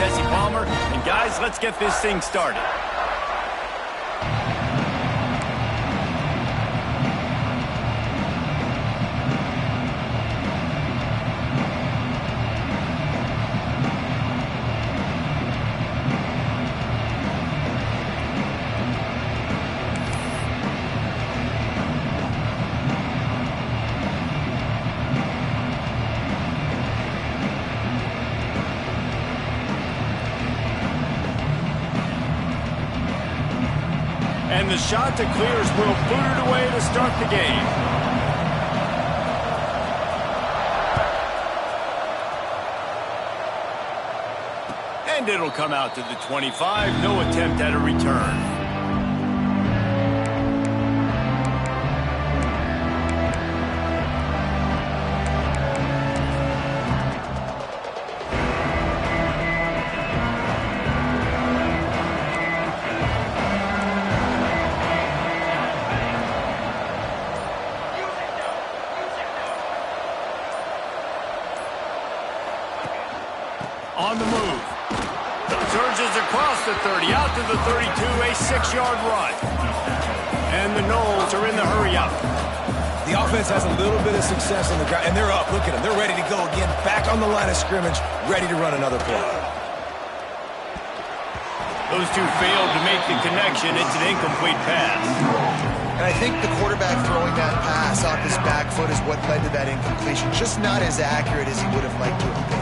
Jesse Palmer. And guys, let's get this thing started. And the shot to clears will boot it away to start the game. And it'll come out to the 25. No attempt at a return. On the move. Surges across the 30, out to the 32, a 6-yard run. And the Noles are in the hurry-up. The offense has a little bit of success on the ground, and they're up. Look at them. They're ready to go again, back on the line of scrimmage, ready to run another play. Those two failed to make the connection. It's an incomplete pass. And I think the quarterback throwing that pass off his back foot is what led to that incompletion. Just not as accurate as he would have liked to have been.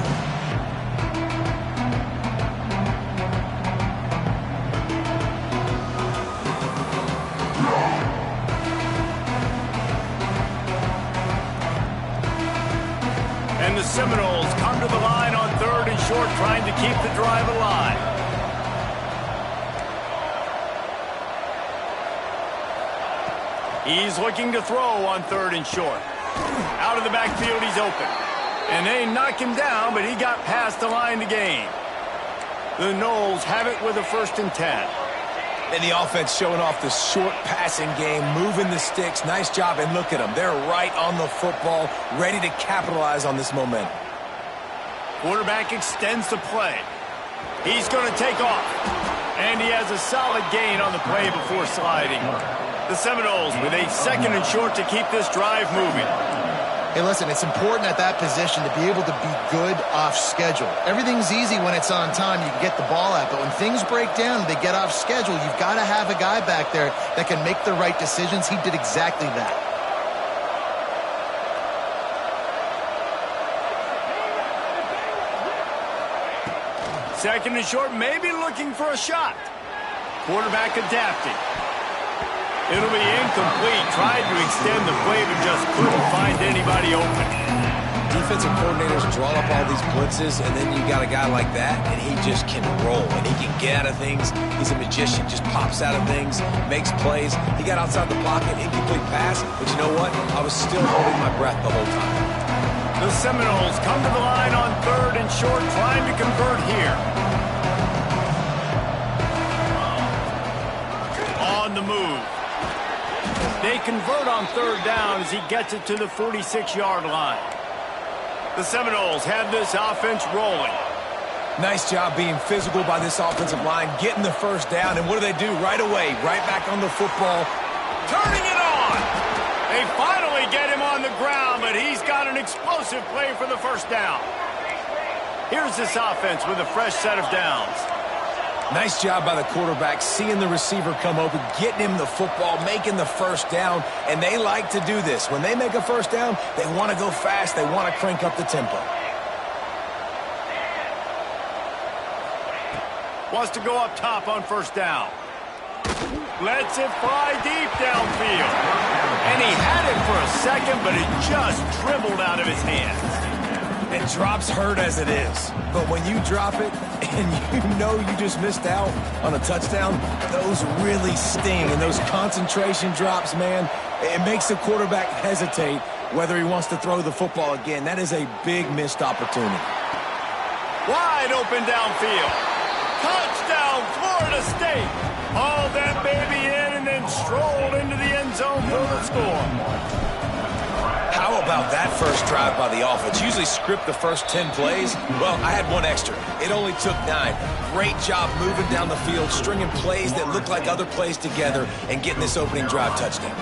And the Seminoles come to the line on 3rd and short, trying to keep the drive alive. He's looking to throw on 3rd and short. Out of the backfield, he's open. And they knock him down, but he got past the line to gain. The Noles have it with a 1st and 10. And the offense showing off the short passing game, moving the sticks. Nice job, and look at them. They're right on the football, ready to capitalize on this momentum. Quarterback extends the play. He's going to take off. And he has a solid gain on the play before sliding. The Seminoles with a 2nd and short to keep this drive moving. Hey, listen, it's important at that position to be able to be good off schedule. Everything's easy when it's on time. You can get the ball out. But when things break down, they get off schedule. You've got to have a guy back there that can make the right decisions. He did exactly that. Second and short, maybe looking for a shot. Quarterback adapting. It'll be incomplete. Tried to extend the play, but just couldn't find anybody open. Defensive coordinators draw up all these blitzes, and then you got a guy like that, and he just can roll, and he can get out of things. He's a magician, just pops out of things, makes plays. He got outside the pocket, incomplete pass, but you know what? I was still holding my breath the whole time. The Seminoles come to the line on 3rd and short, trying to convert here. On the move. They convert on 3rd down as he gets it to the 46-yard line. The Seminoles have this offense rolling. Nice job being physical by this offensive line, getting the 1st down, and what do? Right away, right back on the football. Turning it on! They finally get him on the ground, but he's got an explosive play for the 1st down. Here's this offense with a fresh set of downs. Nice job by the quarterback, seeing the receiver come open, getting him the football, making the 1st down, and they like to do this. When they make a 1st down, they want to go fast, they want to crank up the tempo. Wants to go up top on 1st down. Lets it fly deep downfield. And he had it for a second, but it just dribbled out of his hands. And drops hurt as it is. But when you drop it and you know you just missed out on a touchdown, those really sting. And those concentration drops, man, it makes the quarterback hesitate whether he wants to throw the football again. That is a big missed opportunity. Wide open downfield. Touchdown, Florida State. Hauled that baby in and then strolled into the end zone for the score. How about that first drive by the offense? Usually script the first 10 plays. Well, I had one extra. It only took 9. Great job moving down the field, stringing plays that look like other plays together, and getting this opening drive touchdown.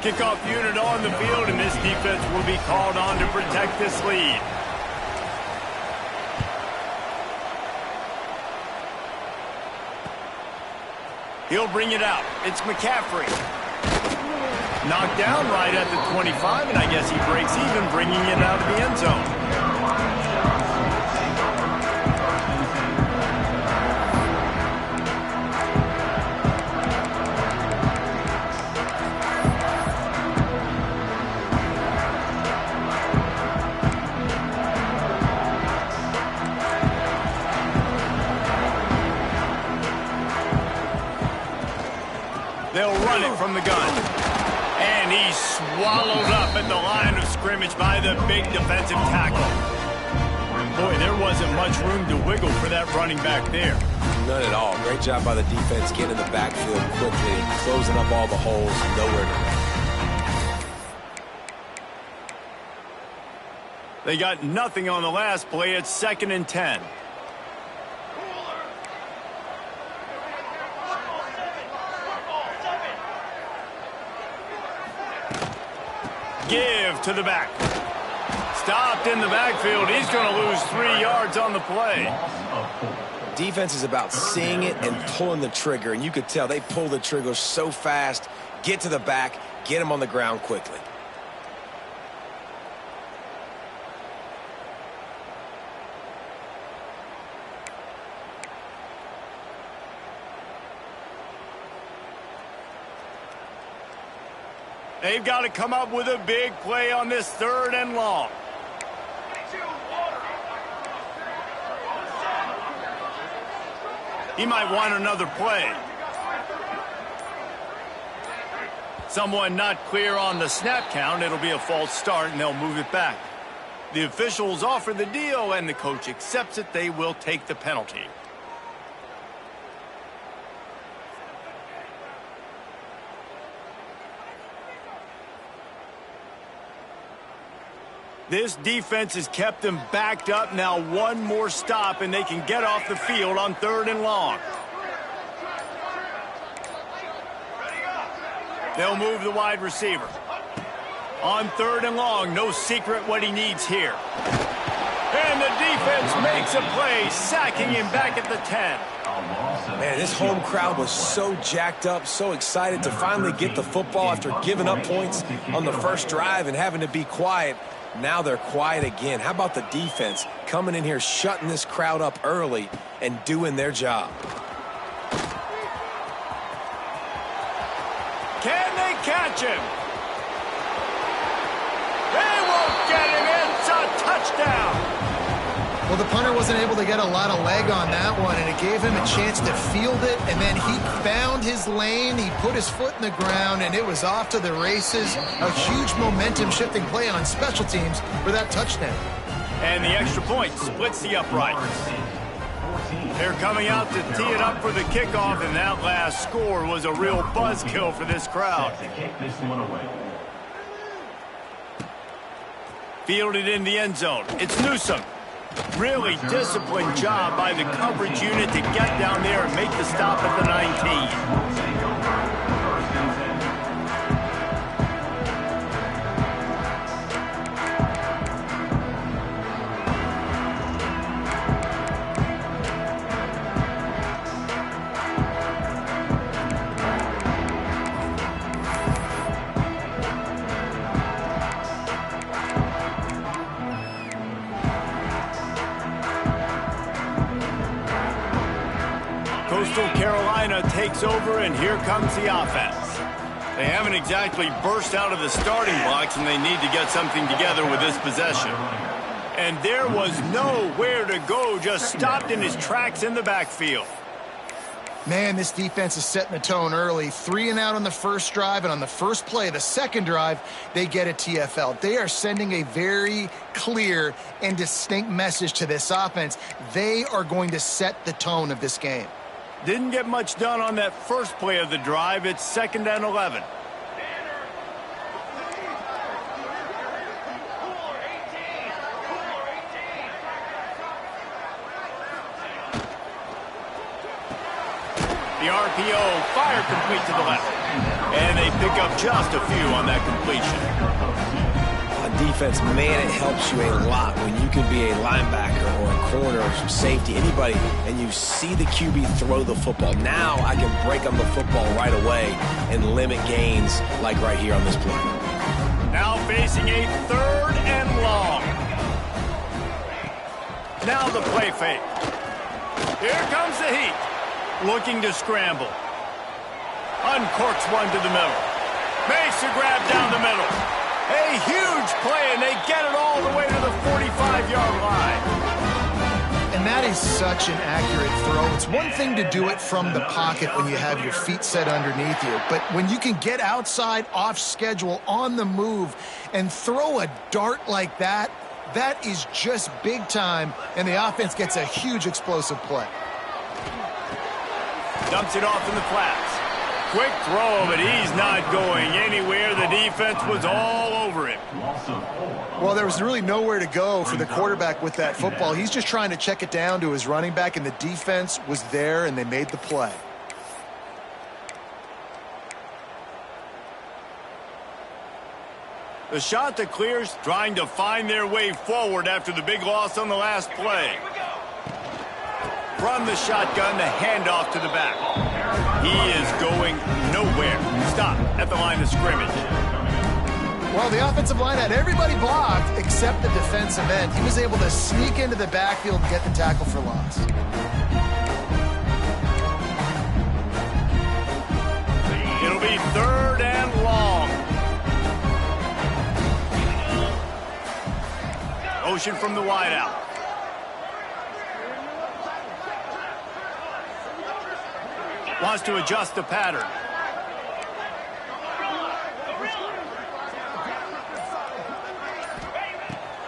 Kickoff unit on the field, and this defense will be called on to protect this lead. He'll bring it out. It's McCaffrey. Knocked down right at the 25, and I guess he breaks even, bringing it out of the end zone. They'll run it from the gun. And he's swallowed up at the line of scrimmage by the big defensive tackle. Boy, there wasn't much room to wiggle for that running back there. None at all. Great job by the defense getting in the backfield quickly, closing up all the holes, nowhere to run. They got nothing on the last play. It's 2nd and 10. Give to the back. Stopped in the backfield. He's going to lose 3 yards on the play. Defense is about seeing it and pulling the trigger, and you could tell they pull the trigger so fast, get to the back, get him on the ground quickly. They've got to come up with a big play on this 3rd and long. He might want another play. Someone not clear on the snap count. It'll be a false start, and they'll move it back. The officials offer the deal, and the coach accepts it. They will take the penalty. This defense has them backed up. Now one more stop, and they can get off the field on 3rd and long. They'll move the wide receiver. On 3rd and long, no secret what he needs here. And the defense makes a play, sacking him back at the 10. Man, this home crowd was so jacked up, so excited to finally get the football after giving up points on the first drive and having to be quiet. Now they're quiet again. How about the defense coming in here, shutting this crowd up early and doing their job? Can they catch him? They won't get him. It's a touchdown. Well, the punter wasn't able to get a lot of leg on that one, and it gave him a chance to field it, and then he found his lane, he put his foot in the ground, and it was off to the races. A huge momentum-shifting play on special teams for that touchdown. And the extra point splits the uprights. They're coming out to tee it up for the kickoff, and that last score was a real buzzkill for this crowd. Fielded in the end zone. It's Newsome. Really disciplined job by the coverage unit to get down there and make the stop at the 19. Coastal Carolina takes over, and here comes the offense. They haven't exactly burst out of the starting blocks, and they need to get something together with this possession. And there was nowhere to go, just stopped in his tracks in the backfield. Man, this defense is setting the tone early. 3 and out on the first drive, and on the first play, the second drive, they get a TFL. They are sending a very clear and distinct message to this offense. They are going to set the tone of this game. Didn't get much done on that first play of the drive. It's 2nd and 11. The RPO fired complete to the left. And they pick up just a few on that completion. On defense, man, it helps you a lot when you can be a linebacker or a corner or some safety, anybody, and you see the QB throw the football. Now I can break on the football right away and limit gains like right here on this play. Now facing a 3rd and long. Now the play fake. Here comes the heat. Looking to scramble. Uncorks one to the middle. Makes a grab down the middle. A huge play, and they get it all the way to the 45-yard line. And that is such an accurate throw. It's one thing to do it from the pocket when you have your feet set underneath you, but when you can get outside, off schedule, on the move, and throw a dart like that, that is just big time, and the offense gets a huge explosive play. Dumps it off in the flats. Quick throw, but he's not going anywhere. The defense was all over him. Well, there was really nowhere to go for the quarterback with that football. He's just trying to check it down to his running back, and the defense was there, and they made the play. The shot that clears, trying to find their way forward after the big loss on the last play. From the shotgun, the handoff to the back. He is going nowhere. Stop at the line of scrimmage. Well, the offensive line had everybody blocked except the defensive end. He was able to sneak into the backfield and get the tackle for loss. It'll be 3rd and long. Motion from the wideout. Wants to adjust the pattern.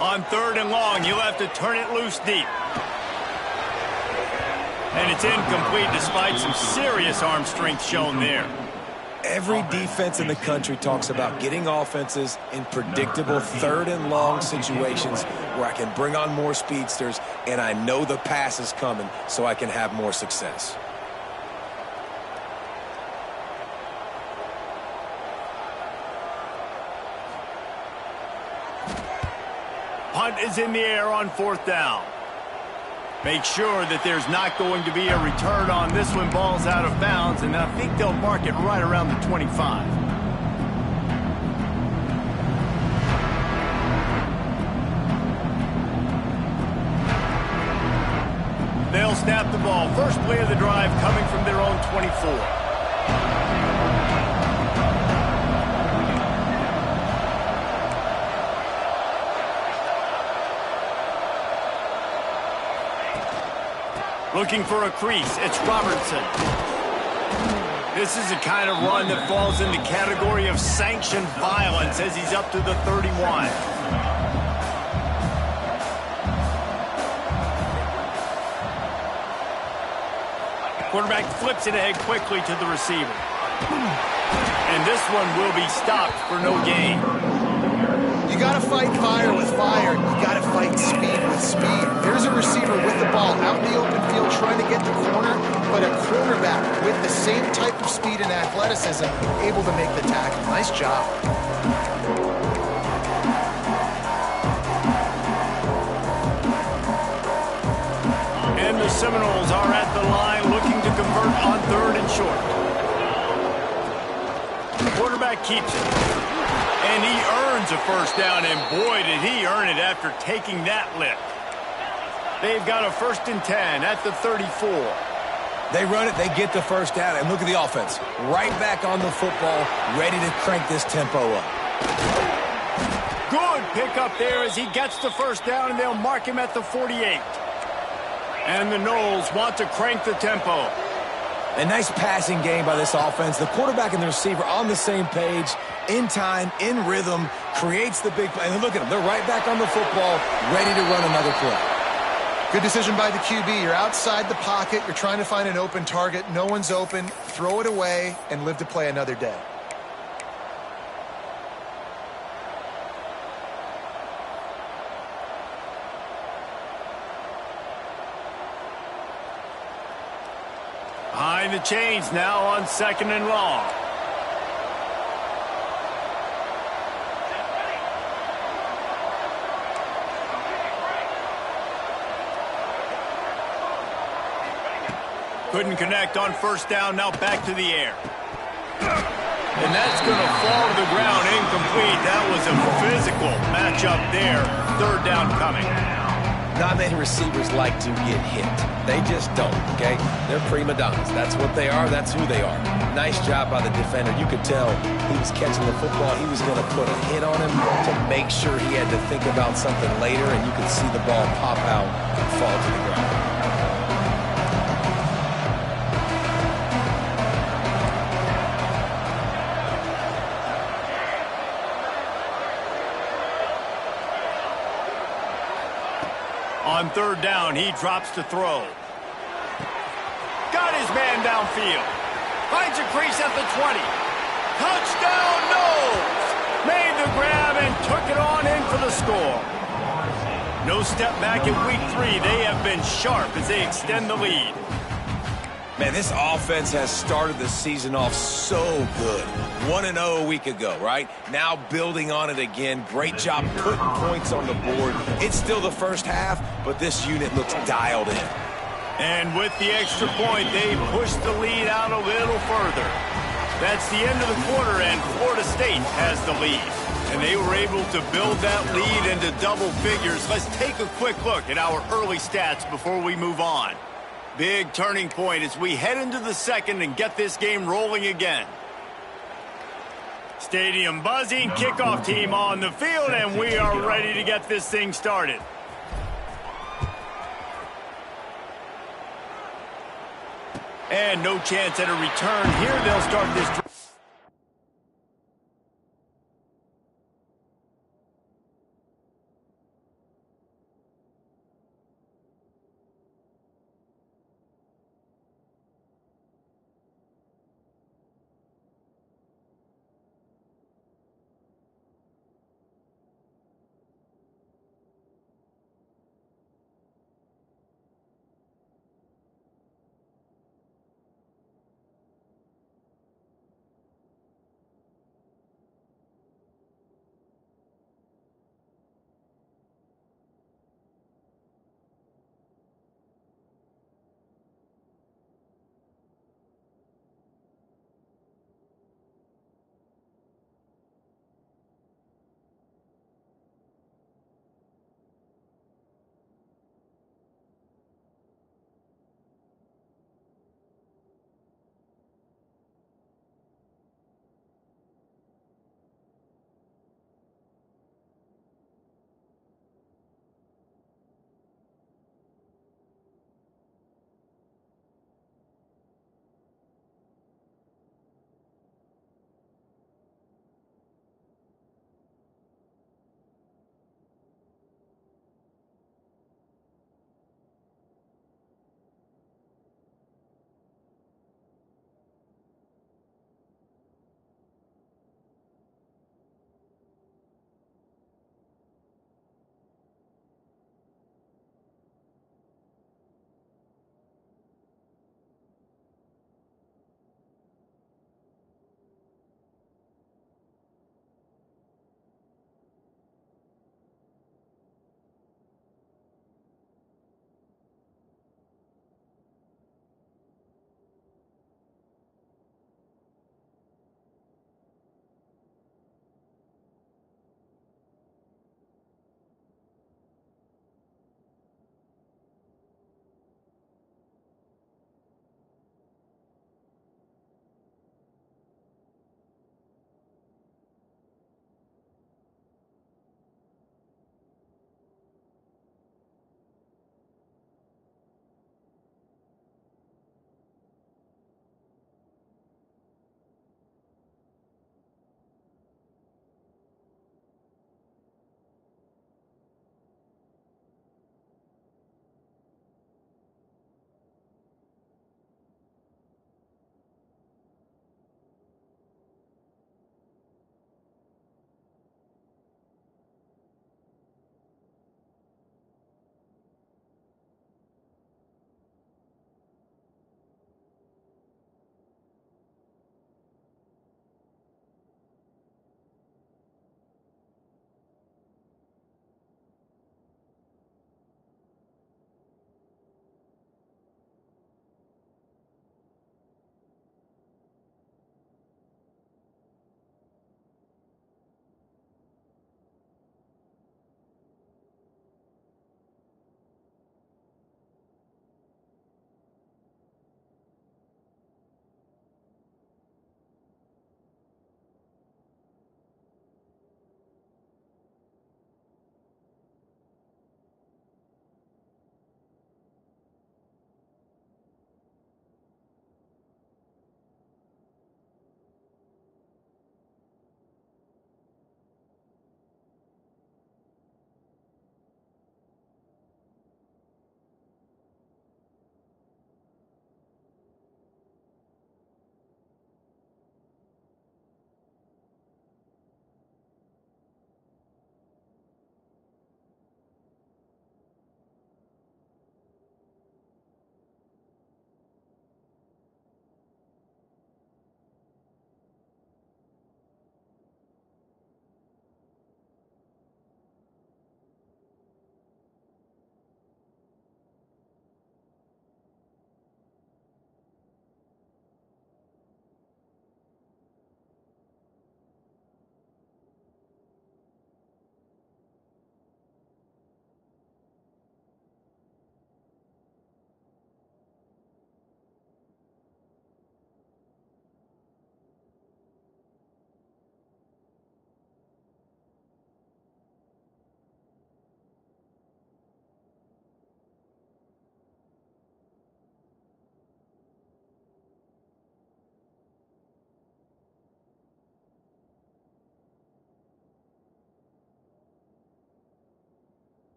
On 3rd and long, you'll have to turn it loose deep. And it's incomplete despite some serious arm strength shown there. Every defense in the country talks about getting offenses in predictable 3rd and long situations where I can bring on more speedsters and I know the pass is coming so I can have more success. Punt is in the air on 4th down. Make sure that there's not going to be a return on this one. Ball's out of bounds, and I think they'll mark it right around the 25. They'll snap the ball. First play of the drive coming from their own 24. Looking for a crease, it's Robertson. This is the kind of run that falls in the category of sanctioned violence as he's up to the 31. Quarterback flips it ahead quickly to the receiver. And this one will be stopped for no gain. You got to fight fire with fire. You got to fight speed with speed. There's a receiver with the ball out in the open field trying to get the corner, but a quarterback with the same type of speed and athleticism able to make the tackle. Nice job. And the Seminoles are at the line looking to convert on 3rd and short. The quarterback keeps it. And he earns a first down, and boy, did he earn it after taking that lift. They've got a 1st and 10 at the 34. They run it, they get the first down, and look at the offense. Right back on the football, ready to crank this tempo up. Good pickup there as he gets the first down, and they'll mark him at the 48. And the Noles want to crank the tempo. A nice passing game by this offense. The quarterback and the receiver on the same page, in time, in rhythm, creates the big play. And look at them. They're right back on the football, ready to run another play. Good decision by the QB. You're outside the pocket. You're trying to find an open target. No one's open. Throw it away and live to play another day. Behind the chains now on 2nd and long. Couldn't connect on 1st down, now back to the air. And that's going to fall to the ground, incomplete. That was a physical matchup there. 3rd down coming. Not many receivers like to get hit. They just don't, okay? They're prima donnas. That's what they are. That's who they are. Nice job by the defender. You could tell he was catching the football. He was going to put a hit on him to make sure he had to think about something later, and you could see the ball pop out and fall to the ground. On 3rd down, he drops to throw. Got his man downfield. Finds a crease at the 20. Touchdown, Knowles! Made the grab and took it on in for the score. No step back in week 3. They have been sharp as they extend the lead. Man, this offense has started the season off so good. 1-0 a week ago, right? Now building on it again. Great job putting points on the board. It's still the first half, but this unit looks dialed in. And with the extra point, they push the lead out a little further. That's the end of the quarter, and Florida State has the lead. And they were able to build that lead into double figures. Let's take a quick look at our early stats before we move on. Big turning point as we head into the 2nd and get this game rolling again. Stadium buzzing, kickoff team on the field, and we are ready to get this thing started. And no chance at a return here. They'll start this drive.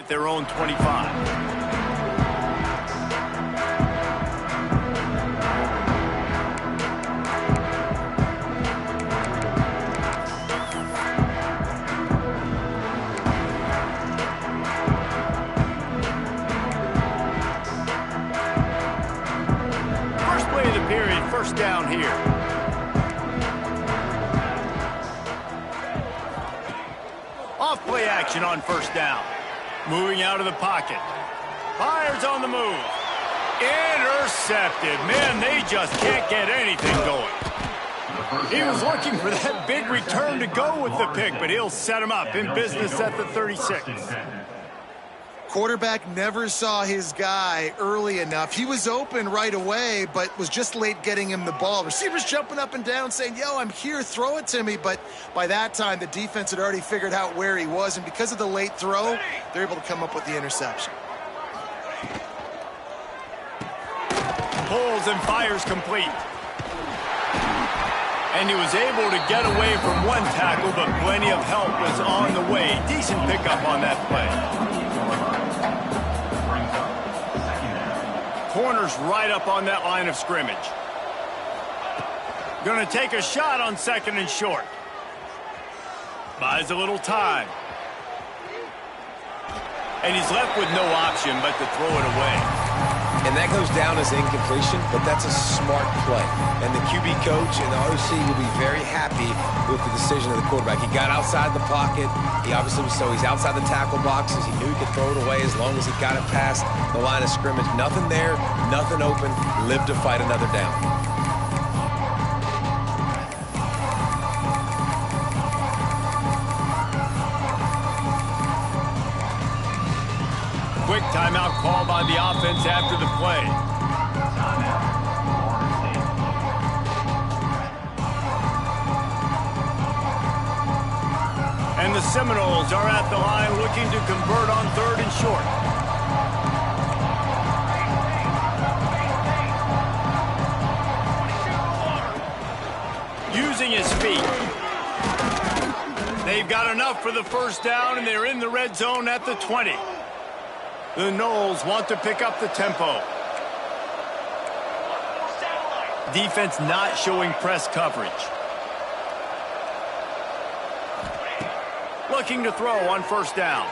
at their own 25. First down here. Off play action on first down. Moving out of the pocket. Fires on the move. Intercepted. Man, they just can't get anything going. He was looking for that big return to go with the pick, but he'll set him up in business at the 36. Quarterback never saw his guy early enough. He was open right away, but was just late getting him the ball. Receivers jumping up and down saying, yo, I'm here, throw it to me. But by that time, the defense had already figured out where he was, and because of the late throw, they're able to come up with the interception. Pulls and fires complete. And he was able to get away from one tackle, but plenty of help was on the way. Decent pickup on that play. Corner's right up on that line of scrimmage. Gonna take a shot on second and short. Buys a little time. And he's left with no option but to throw it away. And that goes down as incompletion, but that's a smart play. And the QB coach and the OC will be very happy with the decision of the quarterback. He got outside the pocket. He obviously was, so he's outside the tackle boxes. He knew he could throw it away as long as he got it past the line of scrimmage. Nothing there, nothing open. Lived to fight another down. Quick timeout call by the offense after the play. And the Seminoles are at the line looking to convert on third and short. Using his feet. They've got enough for the first down, and they're in the red zone at the 20. The Noles want to pick up the tempo. Defense not showing press coverage. Looking to throw on first down.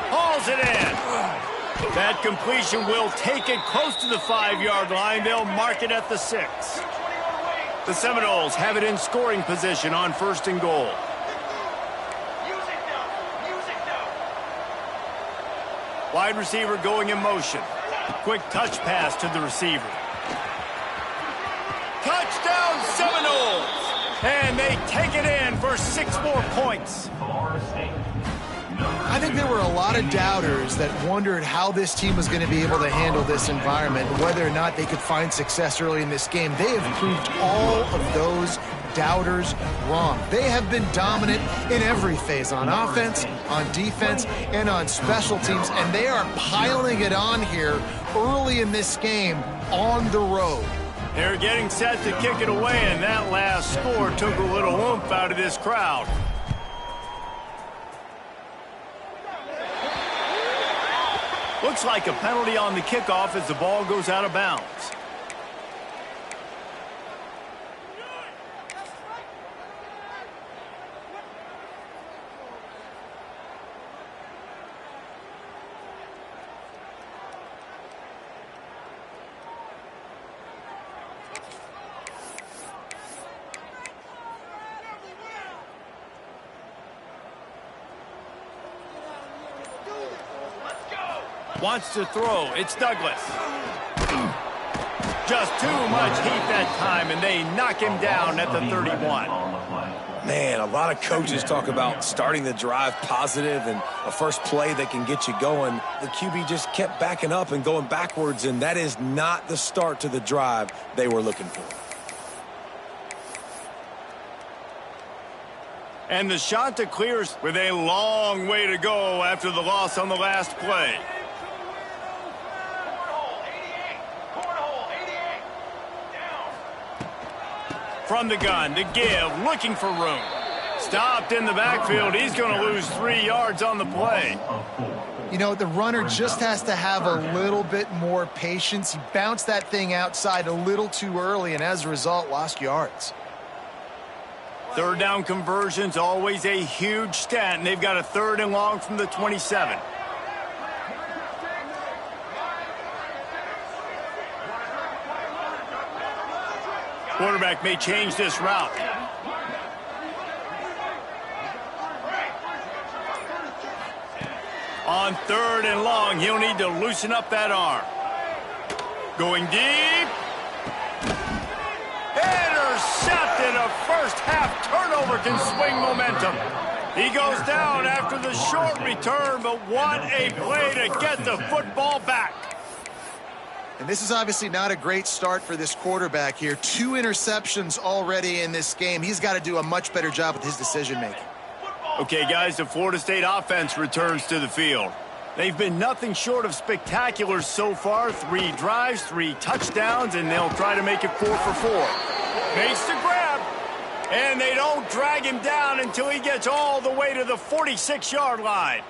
Hauls it in. That completion will take it close to the 5-yard line. They'll mark it at the 6. The Seminoles have it in scoring position on first and goal. Wide receiver going in motion. Quick touch pass to the receiver. Touchdown Seminoles! And they take it in for 6 more points. I think there were a lot of doubters that wondered how this team was going to be able to handle this environment, whether or not they could find success early in this game. They have proved all of those doubters wrong. They have been dominant in every phase, on offense, on defense, and on special teams, and they are piling it on here early in this game on the road. They're getting set to kick it away, and that last score took a little oomph out of this crowd. Looks like a penalty on the kickoff as the ball goes out of bounds. Wants to throw. It's Douglas. Just too much heat that time, and they knock him down at the 31. Man, a lot of coaches talk about starting the drive positive and a first play that can get you going. The QB just kept backing up and going backwards, and that is not the start to the drive they were looking for. And the shot to clears with a long way to go after the loss on the last play. From the gun, to give, looking for room. Stopped in the backfield. He's going to lose 3 yards on the play. You know, the runner just has to have a little bit more patience. He bounced that thing outside a little too early, and as a result, lost yards. Third down conversion's always a huge stat, and they've got a 3rd and long from the 27. Quarterback may change this route. On 3rd and long, he'll need to loosen up that arm. Going deep. Intercepted. A first half turnover can swing momentum. He goes down after the short return, but what a play to get the football back. And this is obviously not a great start for this quarterback here. 2 interceptions already in this game. He's got to do a much better job with his decision-making. Okay, guys, the Florida State offense returns to the field. They've been nothing short of spectacular so far. 3 drives, 3 touchdowns, and they'll try to make it 4 for 4. Makes the grab, and they don't drag him down until he gets all the way to the 46-yard line.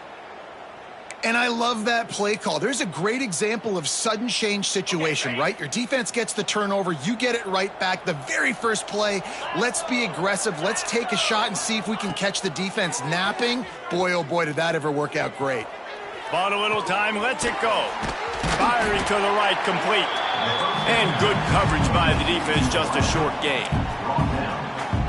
And I love that play call. There's a great example of sudden change situation, right? Your defense gets the turnover. You get it right back. The very first play, let's be aggressive. Let's take a shot and see if we can catch the defense napping. Boy, oh boy, did that ever work out great. Bought a little time, lets it go. Firing to the right, complete. And good coverage by the defense, just a short gain.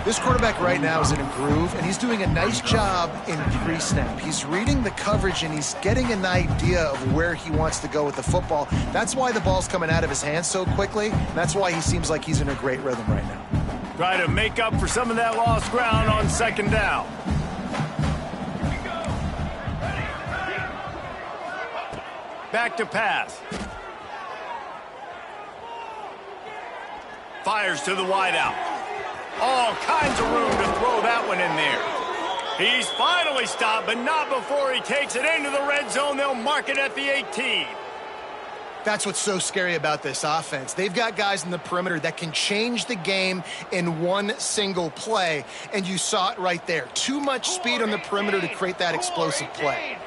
This quarterback right now is in a groove, and he's doing a nice job in pre-snap. He's reading the coverage, and he's getting an idea of where he wants to go with the football. That's why the ball's coming out of his hands so quickly, and that's why he seems like he's in a great rhythm right now. Try to make up for some of that lost ground on 2nd down. Back to pass. Fires to the wideout. All kinds of room to throw that one in there. He's finally stopped, but not before he takes it into the red zone. They'll mark it at the 18. That's what's so scary about this offense. They've got guys in the perimeter that can change the game in one single play, and you saw it right there. Too much speed on the perimeter to create that explosive play.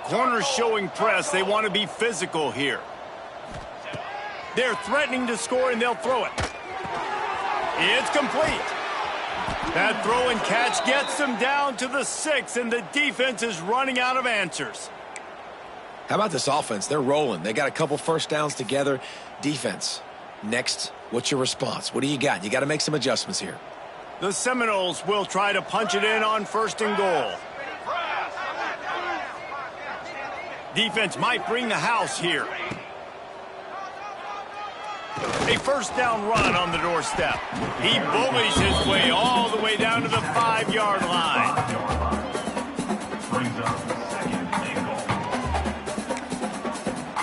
Corners showing press. They want to be physical here. They're threatening to score, and they'll throw it. It's complete. That throw and catch gets them down to the 6, and the defense is running out of answers. How about this offense? They're rolling. They got a couple first downs together. Defense, next, what's your response? What do you got? You got to make some adjustments here. The Seminoles will try to punch it in on 1st and goal. Defense might bring the house here. A first down run on the doorstep. He bullies his way all the way down to the 5-yard line.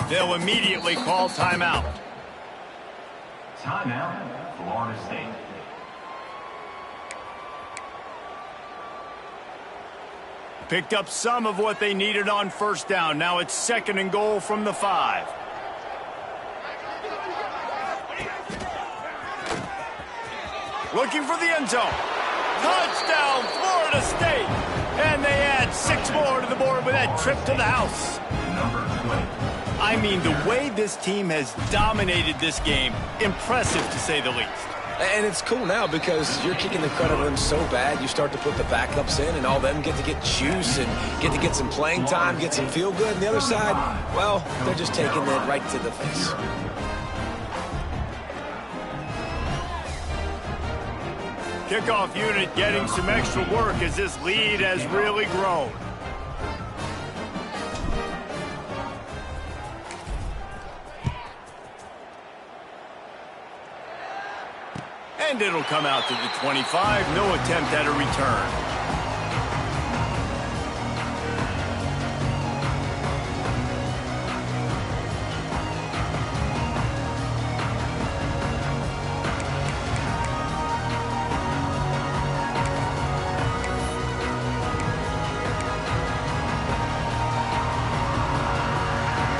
They'll immediately call timeout. Timeout, Florida State. Picked up some of what they needed on 1st down. Now it's 2nd and goal from the 5. Looking for the end zone. Touchdown, Florida State. And they add 6 more to the board with that trip to the house. I mean, the way this team has dominated this game, impressive to say the least. And it's cool now because you're kicking the crud out of them so bad, you start to put the backups in, and all them get to get juice and get to get some playing time, get some feel good. And the other side, well, they're just taking it right to the face. Kickoff unit getting some extra work as this lead has really grown. And it'll come out to the 25. No attempt at a return.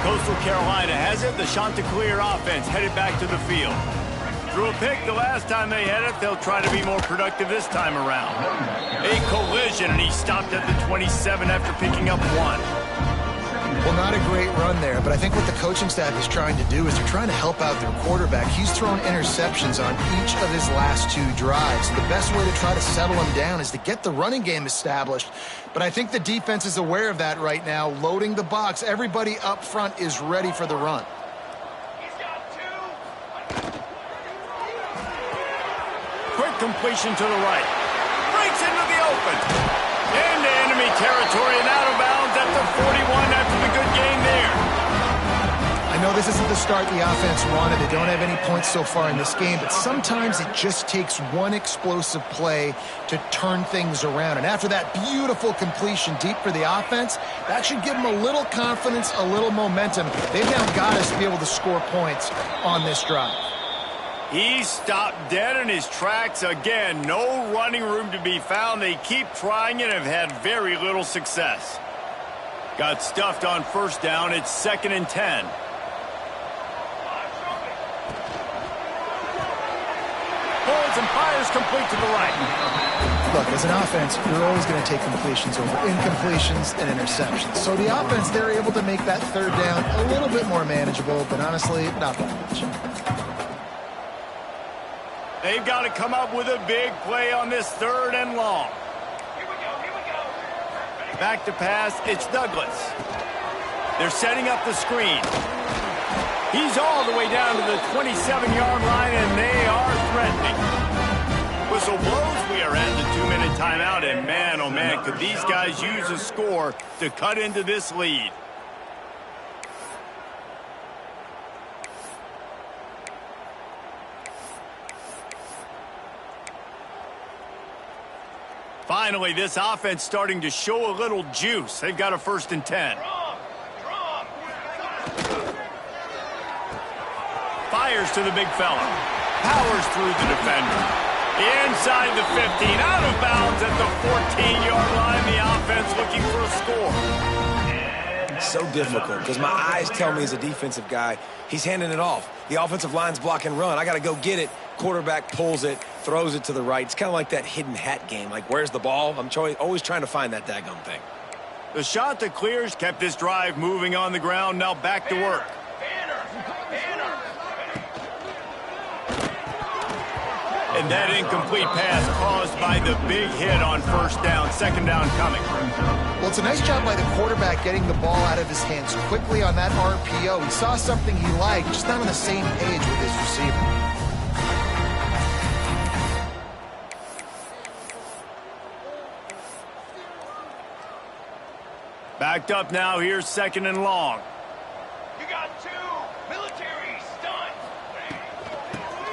Coastal Carolina has it. The Chanticleer offense headed back to the field. Threw a pick the last time they had it. They'll try to be more productive this time around. A collision, and he stopped at the 27 after picking up 1. Well, not a great run there, but I think what the coaching staff is trying to do is they're trying to help out their quarterback. He's thrown interceptions on each of his last 2 drives. The best way to try to settle him down is to get the running game established. But I think the defense is aware of that right now, loading the box. Everybody up front is ready for the run. Quick completion to the right. Breaks into the open. Into enemy territory and out of bounds at the 41 after the good game there. I know this isn't the start the offense wanted. They don't have any points so far in this game, but sometimes it just takes one explosive play to turn things around. And after that beautiful completion deep for the offense, that should give them a little confidence, a little momentum. They've now got us to be able to score points on this drive. He stopped dead in his tracks again. No running room to be found. They keep trying and have had very little success. Got stuffed on first down. It's 2nd and 10. Pulls and fires complete to the right. Look, as an offense, you're always going to take completions over incompletions and interceptions. So the offense, they're able to make that 3rd down a little bit more manageable, but honestly, not that much. They've got to come up with a big play on this 3rd and long. Here we go. Back to pass, it's Douglas. They're setting up the screen. He's all the way down to the 27-yard line, and they are threatening. Whistle blows, we are at the 2-minute timeout, and man, oh man, could these guys use a score to cut into this lead. Finally, this offense starting to show a little juice. They've got a 1st and 10. Fires to the big fella. Powers through the defender. Inside the 15. Out of bounds at the 14-yard line. The offense looking for a score. So difficult because my eyes tell me as a defensive guy, he's handing it off. The offensive line's block and run. I got to go get it. Quarterback pulls it, throws it to the right. It's kind of like that hidden hat game. Like, where's the ball? I'm always trying to find that daggone thing. The shot that clears kept this drive moving on the ground. Now back to work. And that incomplete pass caused by the big hit on first down. 2nd down coming. Well, it's a nice job by the quarterback getting the ball out of his hands quickly on that RPO. He saw something he liked, just not on the same page with his receiver. Backed up now. Here's 2nd and long. You got 2. Military stunt.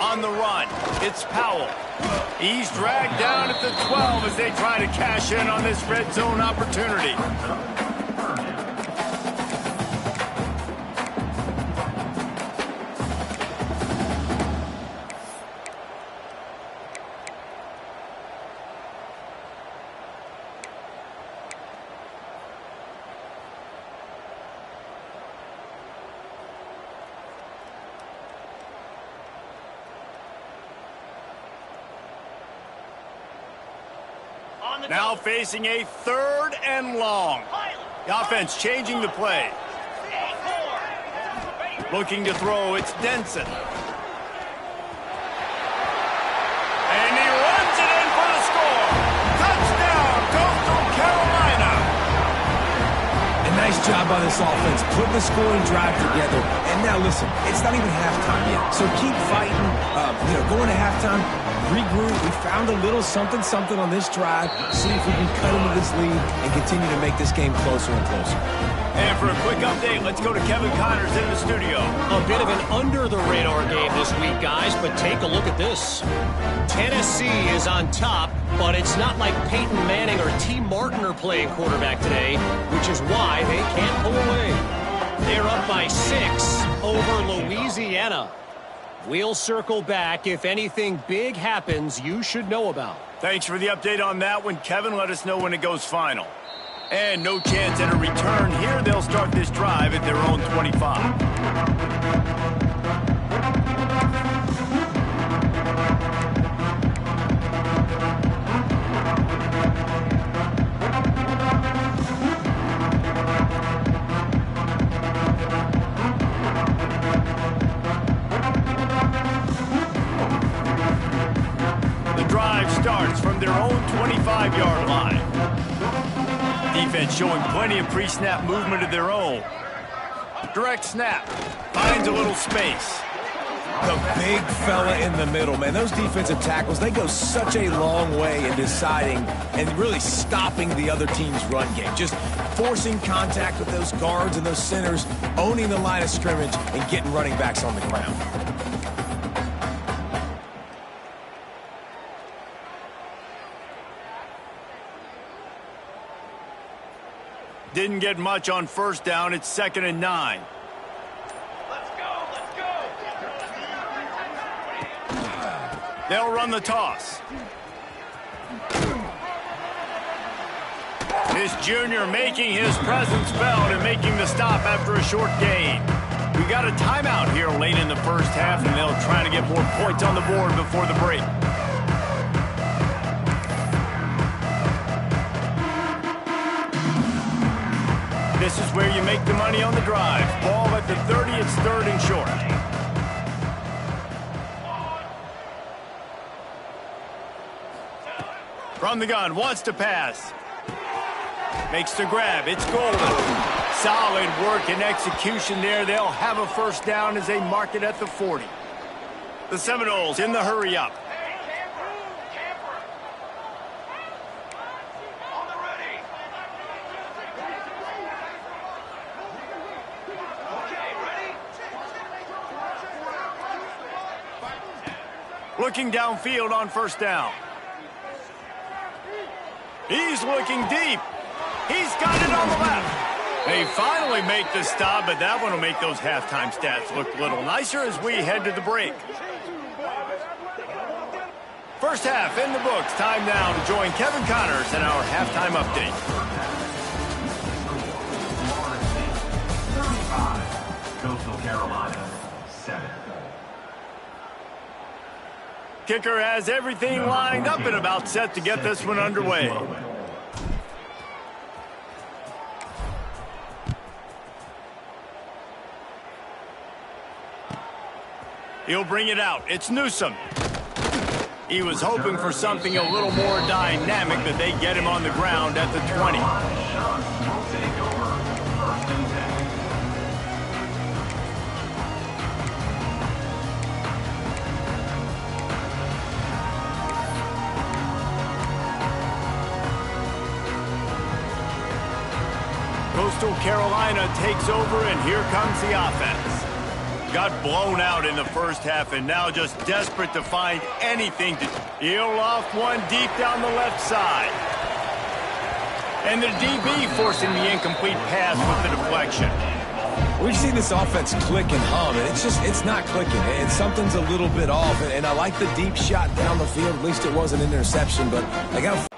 On the run, it's Powell. He's dragged down at the 12 as they try to cash in on this red zone opportunity. Now facing a 3rd and long. The offense changing the play. Looking to throw, it's Denson. And he runs it in for the score. Touchdown, Coastal Carolina. A nice job by this offense, putting the scoring drive together. And now listen, it's not even halftime yet. So keep fighting, going to halftime. Regroup. We found a little something on this drive. See if we can cut into this lead and continue to make this game closer and closer. And for a quick update, let's go to Kevin Connors in the studio. A bit of an under-the-radar game this week, guys, but take a look at this. Tennessee is on top, but it's not like Peyton Manning or T. Martin are playing quarterback today, which is why they can't pull away. They're up by 6 over Louisiana. We'll circle back if anything big happens you should know about. Thanks for the update on that one, Kevin. Let us know when it goes final. And no chance at a return here. They'll start this drive at their own 25. their own 25-yard line. Defense showing plenty of pre-snap movement of their own. Direct snap. Finds a little space. The big fella in the middle, man. Those defensive tackles, they go such a long way in deciding and really stopping the other team's run game. Just forcing contact with those guards and those centers, owning the line of scrimmage, and getting running backs on the ground. Didn't get much on first down. It's 2nd and 9. Let's go, let's go. They'll run the toss. This junior making his presence felt and making the stop after a short gain. We got a timeout here late in the first half, and they'll try to get more points on the board before the break. This is where you make the money on the drive. Ball at the 30, it's 3rd and short. From the gun, wants to pass. Makes the grab, it's golden. Solid work and execution there. They'll have a first down as they mark it at the 40. The Seminoles in the hurry up. Looking downfield on first down. He's looking deep. He's got it on the left. They finally make the stop, but that one will make those halftime stats look a little nicer as we head to the break. First half in the books. Time now to join Kevin Connors in our halftime update. 35, Coastal Carolina, 7. Kicker has everything lined up and about set to get this one underway. He'll bring it out. It's Newsome. He was hoping for something a little more dynamic, but they get him on the ground at the 20. Coastal Carolina takes over, and here comes the offense. Got blown out in the first half, and now just desperate to find anything to heel off one deep down the left side. And the DB forcing the incomplete pass with the deflection. We've seen this offense click and hum, and it's not clicking, and something's a little bit off. And I like the deep shot down the field. At least it wasn't an interception, but I got.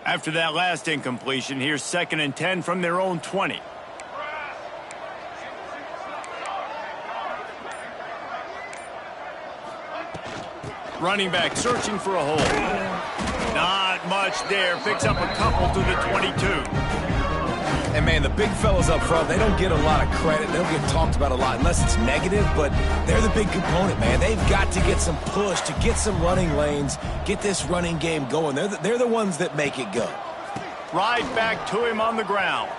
After that last incompletion, here's 2nd and 10 from their own 20. Running back searching for a hole. Not much there. Picks up a couple to the 22. And, man, the big fellas up front, they don't get a lot of credit. They don't get talked about a lot unless it's negative, but they're the big component, man. They've got to get some push, to get some running lanes, get this running game going. They're the ones that make it go. Right back to him on the ground.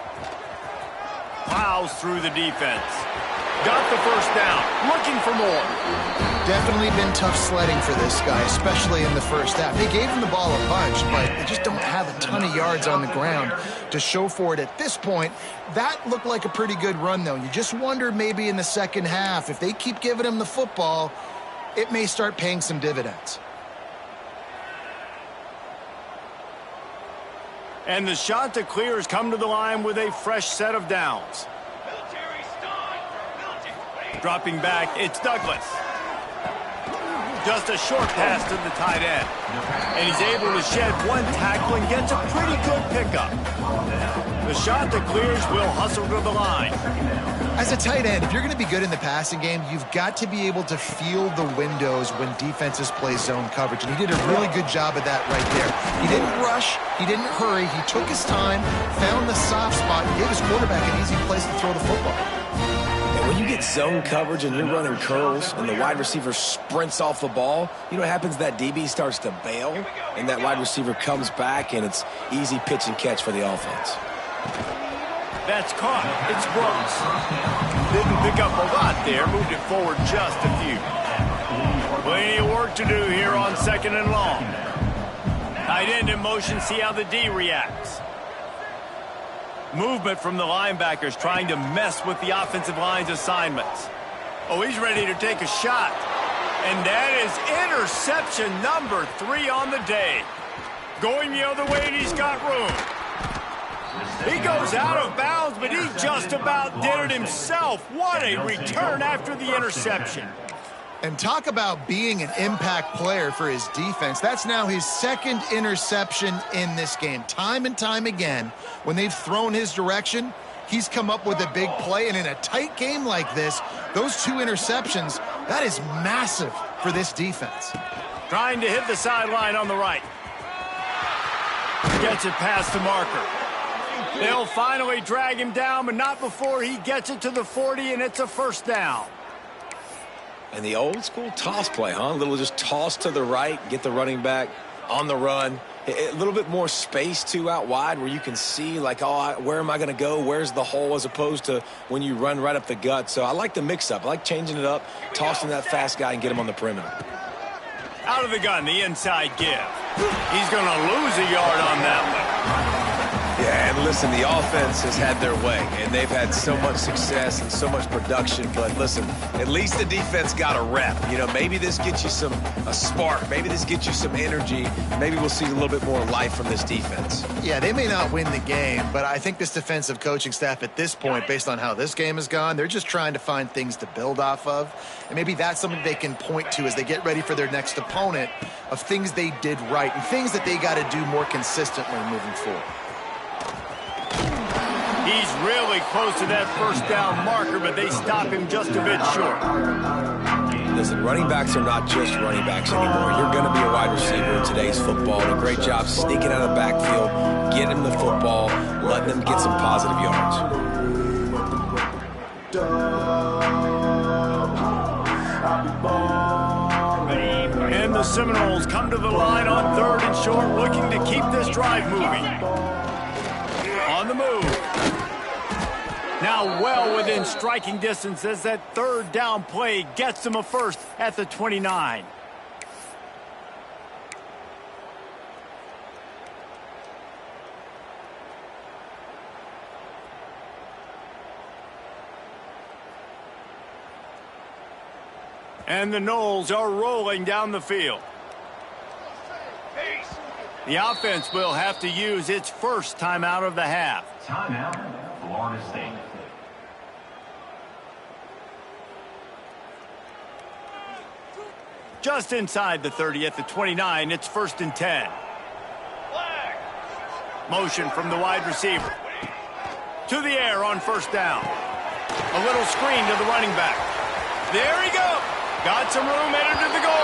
Plows through the defense. Got the first down. Looking for more. Definitely been tough sledding for this guy, especially in the first half. They gave him the ball a bunch, but they just don't have a ton of yards on the ground to show for it at this point. That looked like a pretty good run, though. You just wonder maybe in the second half, if they keep giving him the football, it may start paying some dividends. And the Chanticleers come to the line with a fresh set of downs. Military start. Dropping back, it's Douglas. Just a short pass to the tight end. And he's able to shed one tackle and gets a pretty good pickup. The Chanticleers will hustle to the line. As a tight end, if you're going to be good in the passing game, you've got to be able to feel the windows when defenses play zone coverage. And he did a really good job of that right there. He didn't rush. He didn't hurry. He took his time, found the soft spot, and gave his quarterback an easy place to throw the football. When you get zone coverage and you're running curls and the wide receiver sprints off the ball, you know what happens? That DB starts to bail, and that wide receiver comes back, and it's easy pitch and catch for the offense. That's caught. It's Brooks. Didn't pick up a lot there. Moved it forward just a few. Plenty of work to do here on 2nd and long. Tight end in motion. See how the D reacts. Movement from the linebackers trying to mess with the offensive line's assignments. Oh, he's ready to take a shot. And that is interception number 3 on the day. Going the other way, and he's got room. He goes out of bounds, but he just about did it himself. What a return after the interception. And talk about being an impact player for his defense. That's now his 2nd interception in this game. Time and time again, when they've thrown his direction, he's come up with a big play. And in a tight game like this, those 2 interceptions, that is massive for this defense. Trying to hit the sideline on the right. Gets it past the marker. They'll finally drag him down, but not before he gets it to the 40, and it's a first down. And the old school toss play, huh? A little just toss to the right, get the running back on the run. A little bit more space, too, out wide where you can see, like, oh, where am I going to go? Where's the hole? As opposed to when you run right up the gut. So I like the mix-up. I like changing it up, tossing that fast guy and get him on the perimeter. Out of the gun, the inside give. He's going to lose a yard on that one. Yeah, and listen, the offense has had their way, and they've had so much success and so much production. But listen, at least the defense got a rep. You know, maybe this gets you a spark. Maybe this gets you some energy. Maybe we'll see a little bit more life from this defense. Yeah, they may not win the game, but I think this defensive coaching staff at this point, based on how this game has gone, they're just trying to find things to build off of. And maybe that's something they can point to as they get ready for their next opponent of things they did right and things that they got to do more consistently moving forward. He's really close to that first down marker, but they stop him just a bit short. Listen, running backs are not just running backs anymore. You're going to be a wide receiver in today's football. And a great job sneaking out of the backfield, getting them the football, letting them get some positive yards. And the Seminoles come to the line on 3rd and short, looking to keep this drive moving. On the move. Now well within striking distance as that 3rd down play gets them a first at the 29. And the Noles are rolling down the field. The offense will have to use its first timeout of the half. Timeout, Florida State. Just inside the 30 at the 29, it's 1st and 10. Motion from the wide receiver. To the air on 1st down. A little screen to the running back. There he goes. Got some room, headed to the goal